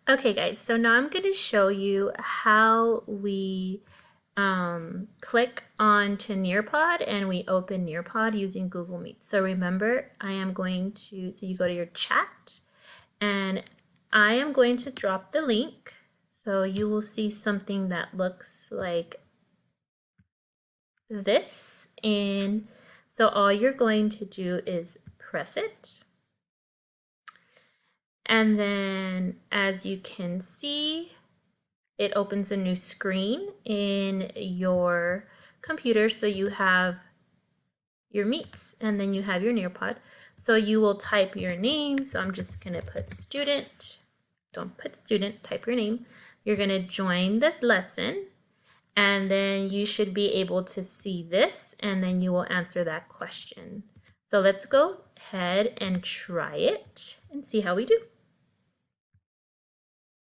Okay, guys, so now I'm going to show you how we click on to Nearpod and we open Nearpod using Google Meet. So remember, so you go to your chat and I am going to drop the link. So you will see something that looks like this. And so all you're going to do is press it. And then as you can see, it opens a new screen in your computer. So you have your meets and then you have your Nearpod. So you will type your name. So I'm just going to put student. Don't put student, type your name. You're going to join the lesson and then you should be able to see this and then you will answer that question. So let's go ahead and try it and see how we do.